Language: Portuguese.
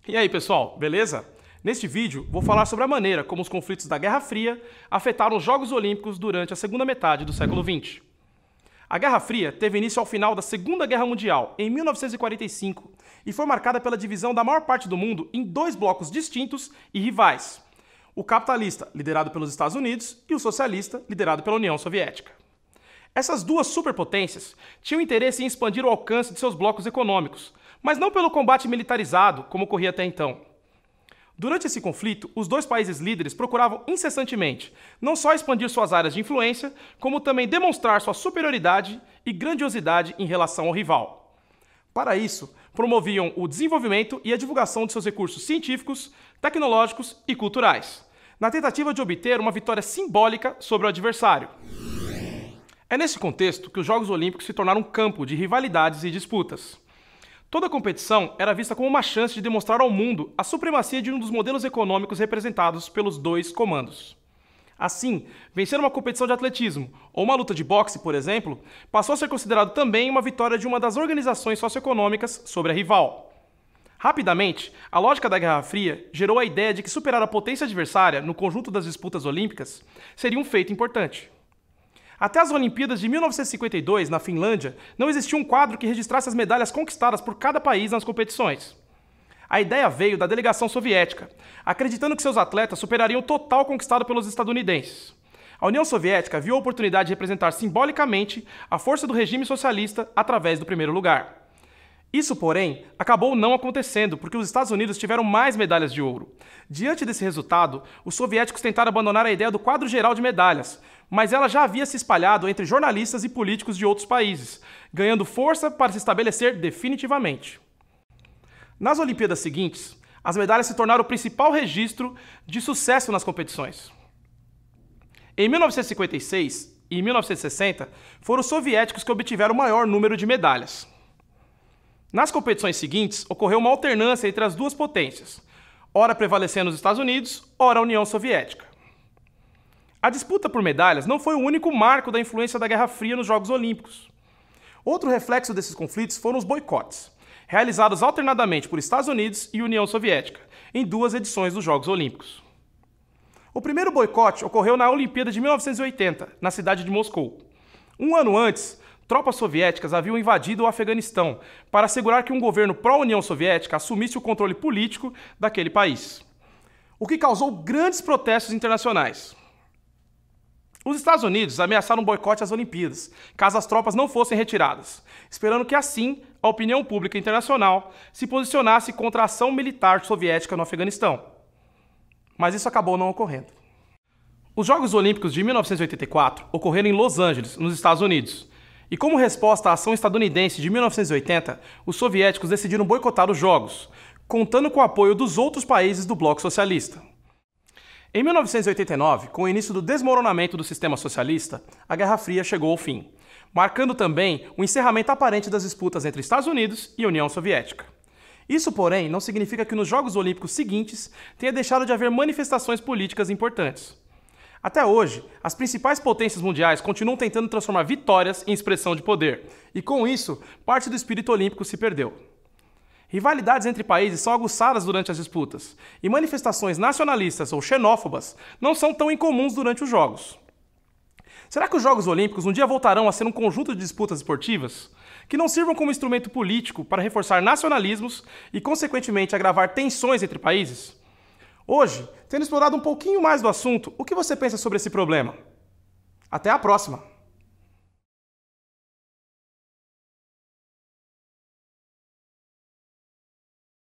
E aí, pessoal, beleza? Neste vídeo, vou falar sobre a maneira como os conflitos da Guerra Fria afetaram os Jogos Olímpicos durante a segunda metade do século XX. A Guerra Fria teve início ao final da Segunda Guerra Mundial, em 1945, e foi marcada pela divisão da maior parte do mundo em dois blocos distintos e rivais: o capitalista, liderado pelos Estados Unidos, e o socialista, liderado pela União Soviética. Essas duas superpotências tinham interesse em expandir o alcance de seus blocos econômicos, mas não pelo combate militarizado, como ocorria até então. Durante esse conflito, os dois países líderes procuravam incessantemente não só expandir suas áreas de influência, como também demonstrar sua superioridade e grandiosidade em relação ao rival. Para isso, promoviam o desenvolvimento e a divulgação de seus recursos científicos, tecnológicos e culturais, na tentativa de obter uma vitória simbólica sobre o adversário. É nesse contexto que os Jogos Olímpicos se tornaram um campo de rivalidades e disputas. Toda competição era vista como uma chance de demonstrar ao mundo a supremacia de um dos modelos econômicos representados pelos dois comandos. Assim, vencer uma competição de atletismo ou uma luta de boxe, por exemplo, passou a ser considerado também uma vitória de uma das organizações socioeconômicas sobre a rival. Rapidamente, a lógica da Guerra Fria gerou a ideia de que superar a potência adversária no conjunto das disputas olímpicas seria um feito importante. Até as Olimpíadas de 1952, na Finlândia, não existia um quadro que registrasse as medalhas conquistadas por cada país nas competições. A ideia veio da delegação soviética, acreditando que seus atletas superariam o total conquistado pelos estadunidenses. A União Soviética viu a oportunidade de representar simbolicamente a força do regime socialista através do primeiro lugar. Isso, porém, acabou não acontecendo, porque os Estados Unidos tiveram mais medalhas de ouro. Diante desse resultado, os soviéticos tentaram abandonar a ideia do quadro geral de medalhas, mas ela já havia se espalhado entre jornalistas e políticos de outros países, ganhando força para se estabelecer definitivamente. Nas Olimpíadas seguintes, as medalhas se tornaram o principal registro de sucesso nas competições. Em 1956 e 1960, foram os soviéticos que obtiveram o maior número de medalhas. Nas competições seguintes, ocorreu uma alternância entre as duas potências, ora prevalecendo os Estados Unidos, ora a União Soviética. A disputa por medalhas não foi o único marco da influência da Guerra Fria nos Jogos Olímpicos. Outro reflexo desses conflitos foram os boicotes, realizados alternadamente por Estados Unidos e União Soviética, em duas edições dos Jogos Olímpicos. O primeiro boicote ocorreu na Olimpíada de 1980, na cidade de Moscou. Um ano antes, tropas soviéticas haviam invadido o Afeganistão para assegurar que um governo pró-União Soviética assumisse o controle político daquele país, o que causou grandes protestos internacionais. Os Estados Unidos ameaçaram um boicote às Olimpíadas, caso as tropas não fossem retiradas, esperando que assim a opinião pública internacional se posicionasse contra a ação militar soviética no Afeganistão. Mas isso acabou não ocorrendo. Os Jogos Olímpicos de 1984 ocorreram em Los Angeles, nos Estados Unidos, e como resposta à ação estadunidense de 1980, os soviéticos decidiram boicotar os Jogos, contando com o apoio dos outros países do bloco socialista. Em 1989, com o início do desmoronamento do sistema socialista, a Guerra Fria chegou ao fim, marcando também o encerramento aparente das disputas entre Estados Unidos e União Soviética. Isso, porém, não significa que nos Jogos Olímpicos seguintes tenha deixado de haver manifestações políticas importantes. Até hoje, as principais potências mundiais continuam tentando transformar vitórias em expressão de poder, e com isso, parte do espírito olímpico se perdeu. Rivalidades entre países são aguçadas durante as disputas, e manifestações nacionalistas ou xenófobas não são tão incomuns durante os Jogos. Será que os Jogos Olímpicos um dia voltarão a ser um conjunto de disputas esportivas que não sirvam como instrumento político para reforçar nacionalismos e, consequentemente, agravar tensões entre países? Hoje, tendo explorado um pouquinho mais do assunto, o que você pensa sobre esse problema? Até a próxima!